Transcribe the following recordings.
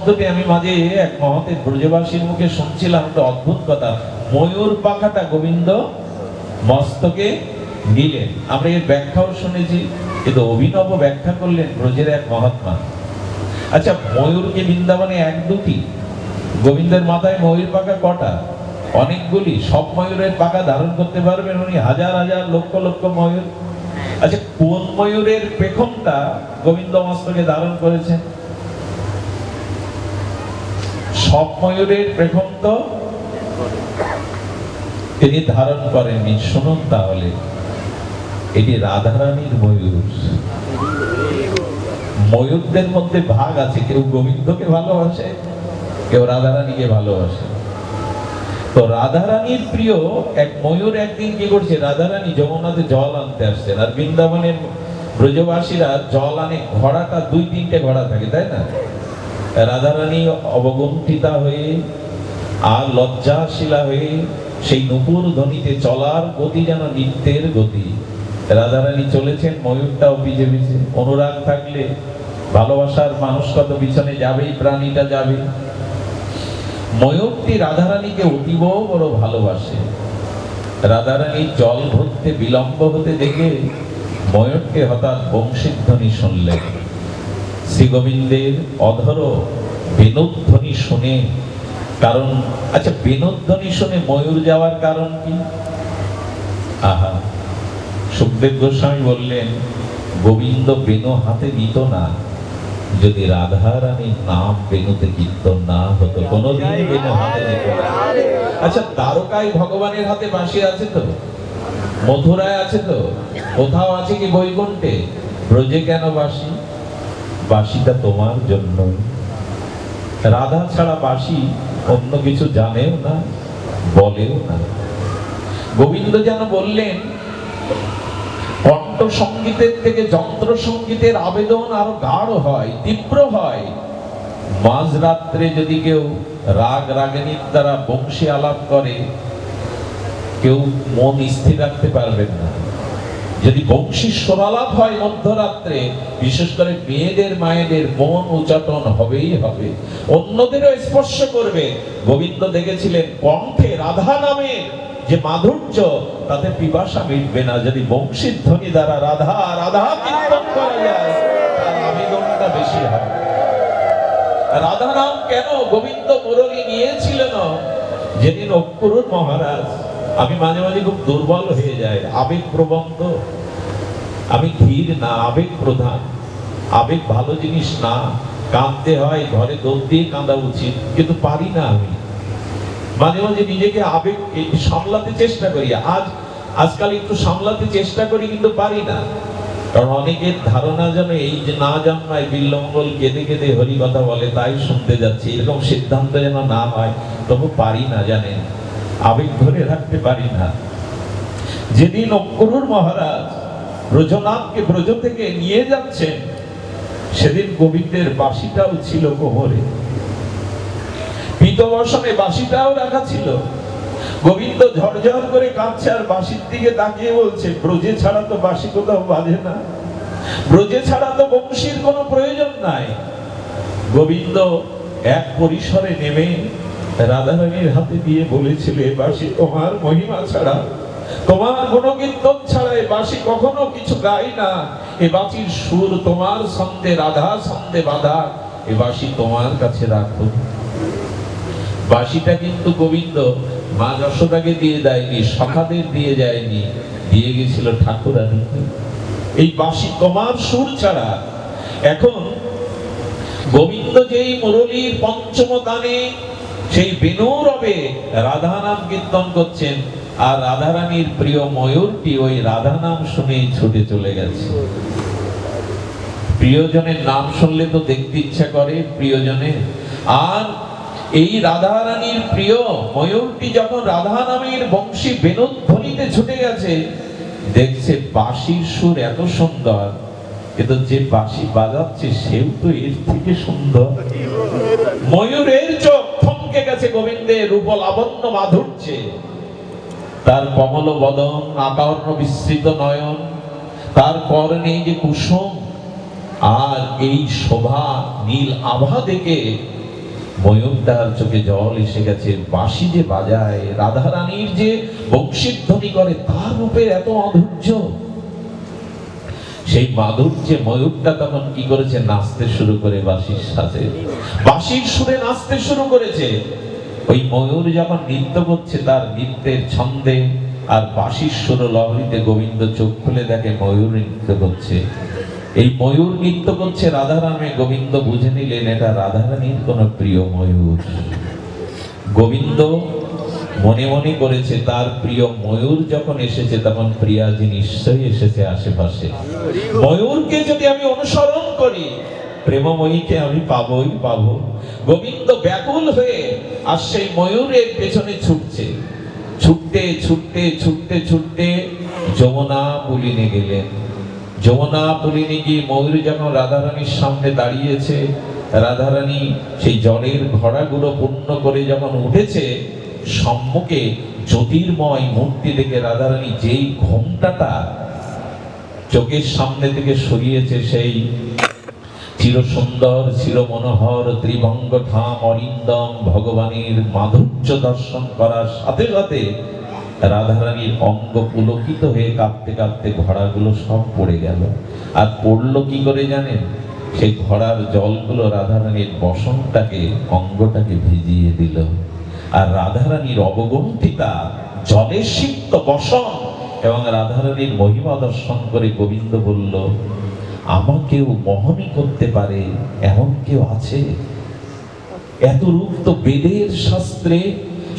শব্দটি আমি মাঝে এক মহতের ব্রজবাসীর মুখে শুনছিলাম, একটা অদ্ভুত কথা, ময়ূর পাখাটা গোবিন্দ মস্তকে নিলেন। আমরা এর ব্যাখ্যাও শুনেছি, কিন্তু অভিনব ব্যাখ্যা করলেন ব্রজের এক মহাত্মা। আচ্ছা, ময়ূরকে বৃন্দাবনে এক দুটি, গোবিন্দের মাথায় ময়ূর পাখা কটা? অনেকগুলি। সব ময়ূরের পাখা ধারণ করতে পারবেন উনি? হাজার হাজার লক্ষ লক্ষ ময়ূর। আচ্ছা, কোন ময়ূরের পেখমটা গোবিন্দ মস্তকে ধারণ করেছেন? সব ময়ূরের পেখম তো তিনি ধারণ করেননি। শুনুন তাহলে, এটি রাধারানীর ময়ূর। ময়ূরদের মধ্যে ভাগ আছে, কেউ গোবিন্দকে ভালোবাসে, কেউ রাধারানীকে ভালোবাসে। তো রাধারানীর প্রিয় এক ময়ূর একদিন কি করছে, রাধারানী যমুনাতে জল আনতে আসছেন, আর বৃন্দাবনের ব্রজবাসীরা জল আনে, ঘোড়াটা 2-3টে ঘোড়া থাকে, তাই না? রাধারানী অবগুণ্ঠিতা হয়ে আর লজ্জাশীলা হয়ে সেই নূপুর ধ্বনিতে চলার গতি যেন নৃত্যের গতি। রাধারানী চলেছেন, ময়ূরটাও পিছে পিছে। অনুরাগ থাকলে ভালোবাসার মানুষটা তো পিছনে যাবেই, প্রাণীটা যাবে। ময়ূরটি রাধারানীকে অতীব বড় ভালোবাসে। রাধারানী জল ভরতে বিলম্ব হতে দেখে ময়ূরকে হঠাৎ বংশীধ্বনি শুনলেন। শ্রী গোবিন্দের অধর বেণুধ্বনি শুনে, কারণ আচ্ছা, বেণুধ্বনি শুনে ময়ূর যাওয়ার কারণ কি? আহা, সুখদেব গোস্বামী বললেন, গোবিন্দ বেণু হাতে নিত না যদি রাধারানীর নাম বেণুতে কীর্তন না হতো, কোনদিন বেণু হাতে নিত না। আচ্ছা, দ্বারকায় ভগবানের হাতে বাঁশি আছে তো, মথুরায় আছে তো, কোথাও আছে কি বৈকুণ্ঠে? ব্রজে কেন বাঁশি? বাঁশিটা তোমার জন্য। রাধা ছাড়া বাঁশি অন্য কিছু জানেও না, বলেও না। গোবিন্দ যেন বললেন, কণ্ঠ সঙ্গীতের থেকে যন্ত্র সঙ্গীতের আবেদন আরো গাঢ় হয়, তীব্র হয়। মাঝরাত্রে যদি কেউ রাগ রাগিনীর দ্বারা বংশী আলাপ করে, কেউ মন স্থির রাখতে পারবেন না। যদি বংশী স্বরালাপ হয় মধ্যরাত্রে, বিশেষ করে মেয়েদের মায়েদের মন উচাটন হবেই হবে, অন্যদেরও স্পর্শ করবে। গোবিন্দ দেখেছিলেন কণ্ঠে রাধা নামে যে মাধুর্য, তাতে পিপাসা মিটবে না। যদি বংশীর ধ্বনি দ্বারা রাধা রাধা কীর্তন করা যায়, তার আবেদনটা বেশি হবে। রাধা নাম কেন গোবিন্দ মুরলী নিয়েছিলেন? যেদিন অক্রুর মহারাজ, আমি মাঝে মাঝে খুব দুর্বল হয়ে যায়, আবেগ প্রবন্ধ। আমি ধীর না, আবেগ প্রধান। আবেগ ভালো জিনিস না, কাঁদতে হয়, ঘরে দৌড় দিয়ে কাঁদা উচিত, কিন্তু পারি না। আমি মাঝে মাঝে নিজেকে আবেগ সামলাতে চেষ্টা করি। আজকাল একটু সামলাতে চেষ্টা করি, কিন্তু পারি না। কারণ অনেকের ধারণা যেন এই যে না জন্মায় বিল্লমঙ্গল কেঁদে কেঁদে হরি কথা বলে, তাই শুনতে যাচ্ছি, এরকম সিদ্ধান্ত যেন না হয়। তবু পারি না, জানেন, আবেগ ধরে রাখতে পারি না। যেদিন অক্রুর মহারাজ ব্রজনাথকে ব্রজ থেকে নিয়ে যাচ্ছেন, সেদিন গোবিন্দের বাঁশিটাও ছিল কোমরে, পিতবসনে বাঁশিটাও রাখা ছিল। গোবিন্দ ঝরঝর করে কাঁদছে, আর বাঁশির দিকে তাকিয়ে বলছে, ব্রজে ছাড়া তো বাঁশি কোথাও বাজে না, ব্রজে ছাড়া তো বংশীর কোনো প্রয়োজন নাই। গোবিন্দ এক পরিসরে নেমে রাধারানীর হাতে দিয়ে বলেছিল, বাঁশি তোমার মহিমা ছাড়া, তোমার গুণকীর্তন ছাড়া এ বাঁশি কখনো কিছু গায় না। এ বাঁশির সুর তোমার ছন্দে রাধা, ছন্দে বাধা, এ বাঁশি তোমার কাছে রাখো। বাঁশিটা কিন্তু গোবিন্দ মা যশোদাকে দিয়ে দেয়নি, সখাদের দিয়ে যায়নি, দিয়ে গেছিল ঠাকুরানীকে। এই বাঁশি তোমার সুর ছাড়া। এখন গোবিন্দ যেই মুরলীর পঞ্চম দানে সেই বেণুরবে রাধা নাম কীর্তন করছেন, আর রাধারানীর প্রিয় ময়ূরটি ওই রাধা নাম শুনেই ছুটে চলে গেছে। প্রিয়জনের নাম শুনলে তো দেখতে ইচ্ছা করে প্রিয়জনের। আর এই রাধারানীর প্রিয় ময়ূরটি যখন রাধা নামের বংশী বেণুধ্বনিতে ছুটে গেছে, দেখছে বাঁশির সুর এত সুন্দর, কিন্তু যে বাঁশি বাজাচ্ছে সেও তো এর থেকে সুন্দর। ময়ূরের চোখ থমকে গেছে গোবিন্দের রূপ লাবণ্য মাধুর্যে। তার কমল বদন, আকার্ণ বিস্তৃত নয়ন, তার কর্ণে যে কুসুম, আর এই শোভা নীল আভা দেখে ময়ূরটার চোখে জল এসে গেছে। বাঁশি যে বাজায়, রাধারানীর যে বংশীধ্বনি করে, তার রূপে এত মাধুর্য। সেই মাধুর্যে ময়ূরটা তখন কি করেছে, নাচতে শুরু করে বাঁশির সাথে, বাঁশির সুরে নাচতে শুরু করেছে। ওই ময়ূর যখন নৃত্য করছে, তার নৃত্যের ছন্দে আর বাঁশির সুর লহরীতে গোবিন্দ চোখ খুলে দেখে ময়ূর নৃত্য করছে। এই ময়ূর নৃত্য করছে রাধারামে। গোবিন্দ বুঝে নিলেন এটা রাধারানীর কোন প্রিয় ময়ূর। গোবিন্দ মনে মনে করেছে তার প্রিয় ময়ূর যখন এসেছে, তখন প্রিয়াজি নিশ্চয়ই এসেছে আশেপাশে। ময়ূরকে যদি আমি অনুসরণ করি, প্রেমময়ীকে আমি পাবই পাবো। গোবিন্দ ব্যাকুল হয়ে আর সেই ময়ূরের পেছনে ছুটছে। ছুটতে ছুটতে ছুটতে ছুটতে যমুনা পুলিনে গেলেন। যমুনা পুলিনে গিয়ে ময়ূর যখন রাধারানীর সামনে দাঁড়িয়েছে, রাধারানী সেই জলের ঘড়াগুলো পূর্ণ করে যখন উঠেছে, সম্মুখে জ্যোতির্ময় মূর্তি দেখে রাধারানী যেই ঘোমটাটা চোখের সামনে থেকে সরিয়েছে, সেই চিরসুন্দর চিরমনোহর ত্রিভঙ্গ ধাম অরিন্দম ভগবানের মাধুর্য দর্শন করার সাথে সাথে রাধারানীর অঙ্গ পুলকিত হয়ে কাঁপতে কাঁপতে ঘোড়াগুলো সব পড়ে গেল। আর পড়লো কি করে জানেন? সেই ঘোড়ার জলগুলো রাধারানীর বসনটাকে, অঙ্গটাকে ভিজিয়ে দিল। আর রাধারানীর অবগুণ্ঠিতা জলে সিক্ত বসন এবং রাধারানীর মহিমা দর্শন করে গোবিন্দ বলল, আমাকেও মোহনী করতে পারে এমন কেউ আছে? এত রূপ তো বেদের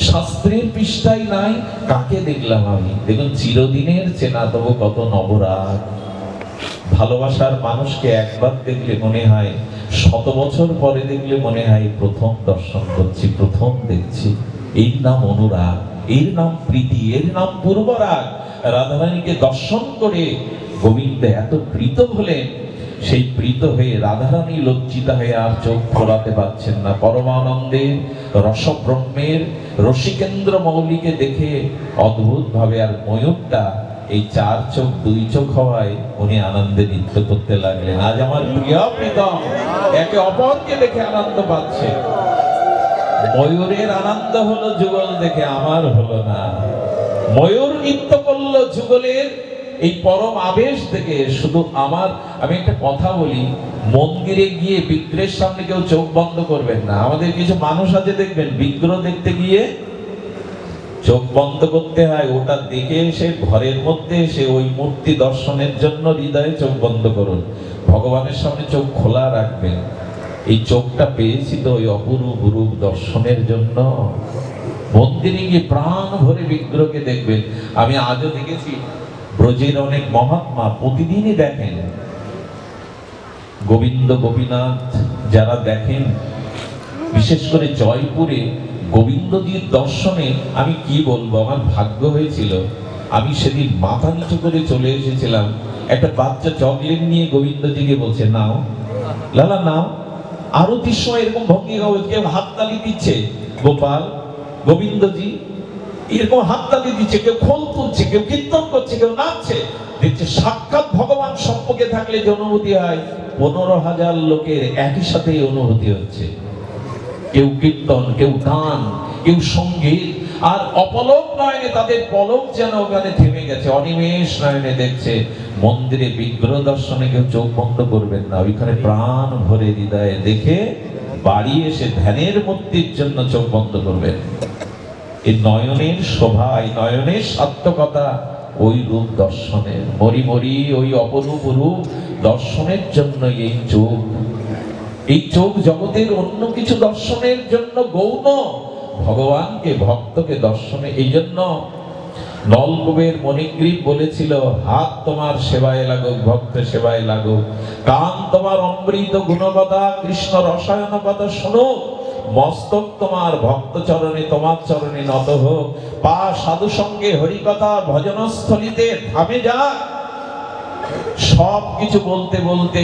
শাস্ত্রের পৃষ্ঠায় নাই। কাকে দেখলাম আমি? দেখুন, চিরদিনের চেনা তবু কত নবরাগ। ভালোবাসার মানুষকে একবার দেখলে মনে হয়, 100 বছর পরে দেখলে মনে হয় প্রথম দর্শন করছি, প্রথম দেখছি। এর নাম অনুরাগ, এর নাম প্রীতি, এর নাম পূর্বরাগ। রাধারানীকে দর্শন করে গোবিন্দ এত প্রীত হলেন, সেই প্রীত হয়ে রাধারানী লজ্জিতা হয়ে আর চোখ খোলাতে পারছেন না। পরমানন্দের রসব্রহ্মের রসিকেন্দ্র মৌলিকে দেখে অদ্ভুত ভাবে, আর ময়ূরটা এই 4 চোখ 2 চোখ হওয়ায় উনি আনন্দে নৃত্য করতে লাগলেন। আজ আমার প্রিয় প্রীতম একে অপরকে দেখে আনন্দ পাচ্ছে। ময়ূরের আনন্দ হলো যুগল দেখে, আমার হলো না। ময়ূর নৃত্য করলো যুগলের এই পরম আবেশ থেকে। শুধু আমি একটা কথা বলি, মন্দিরে গিয়ে বিগ্রহের সামনে কেউ চোখ বন্ধ করবেন না। আমাদের কিছু মানুষ আছে দেখবেন, বিগ্রহ দেখতে গিয়ে চোখ বন্ধ করতে হয়। ওটা দেখে এসে ঘরের মধ্যে এসে ওই মূর্তি দর্শনের জন্য হৃদয়ে চোখ বন্ধ করুন, ভগবানের সামনে চোখ খোলা রাখবেন। এই চোখটা পেয়েছি তো ওই অপরূপ রূপ দর্শনের জন্য। মন্দিরে গিয়ে প্রাণ ভরে বিগ্রহকে দেখবেন। আমি আজও দেখেছি, ব্রজের অনেক মহাত্মা প্রতিদিনই দেখেন গোবিন্দ গোপীনাথ যারা দেখেন, বিশেষ করে জয়পুরে গোবিন্দজির দর্শনে আমি কি বলবো, আমার ভাগ্য হয়েছিল। আমি সেদিন মাথা নিচু করে চলে এসেছিলাম। একটা বাচ্চা চকলেট নিয়ে গোবিন্দজিকে বলছে, নাও লালা নাও। আরতির সময় এরকম ভঙ্গি, কেউ হাততালি দিচ্ছে, গোপাল গোবিন্দজি এরকম হাততালি দিচ্ছে, কেউ খোল তুলছে, কেউ কীর্তন করছে, কেউ নাচছে। দেখছে সাক্ষাৎ ভগবান সম্পর্কে থাকলে যে অনুভূতি হয়, 15,000 লোকের একই সাথে অনুভূতি হচ্ছে। কেউ কীর্তন, কেউ গান, কেউ সঙ্গীত, আর অপলক নয়নে তাদের পলক যেন ওখানে থেমে গেছে, অনিমেষ নয়নে দেখছে। মন্দিরে বিগ্রহ দর্শনে কেউ চোখ বন্ধ করবেন না, ওইখানে প্রাণ ভরে হৃদয়ে দেখে বাড়ি এসে ধ্যানের মূর্তির জন্য চোখ বন্ধ করবেন। এই নয়নের শোভা, এই নয়নের সার্থকতা ওই রূপ দর্শনের, মরি মরি ওই অপরূপ রূপ দর্শনের জন্য এই চোখ জগতের অন্য কিছু দর্শনের জন্য গৌণ, ভগবানকে ভক্তকে দর্শনে। এই জন্য নলকূপের মণিগ্রীব বলেছিল, হাত তোমার সেবায় লাগুক, ভক্তের সেবায় লাগুক, কান তোমার অমৃত গুণকথা কৃষ্ণ রসায়ন কথা শুনুক, মস্তক তোমার ভক্ত চরণে তোমার চরণে নত হোক, পা সাধু সঙ্গে হরিকথা ভজনস্থলিতে থামে যাক। সব কিছু বলতে বলতে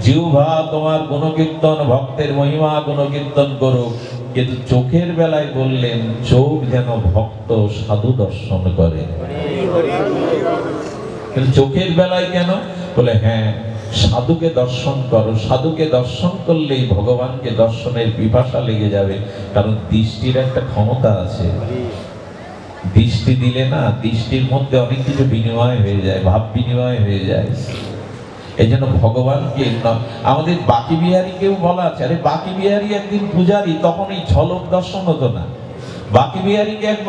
জিহ্বা তোমার গুণকীর্তন, ভক্তের মহিমা গুণকীর্তন করুক। কিন্তু চোখের বেলায় বললেন, চোখ যেন ভক্ত সাধু দর্শন করে। কিন্তু চোখের বেলায় কেন বলে, হ্যাঁ সাধুকে দর্শন করো, সাধুকে দর্শন করলেই ভগবানকে দর্শনের পিপাসা লেগে যাবে। কারণ দৃষ্টির একটা ক্ষমতা আছে, দৃষ্টি দিলে না দৃষ্টির মধ্যে অনেক কিছু বিনিময় হয়ে যায়, ভাব বিনিময় হয়ে যায়। এই জন্য ভগবানকে আমাদের বাকি বিহারীকেও বলা আছে, আরে বাকি বিহারী একদিন পূজারী, তখন এই ঝলক দর্শন হতো না। বাকি বিহারীকে এক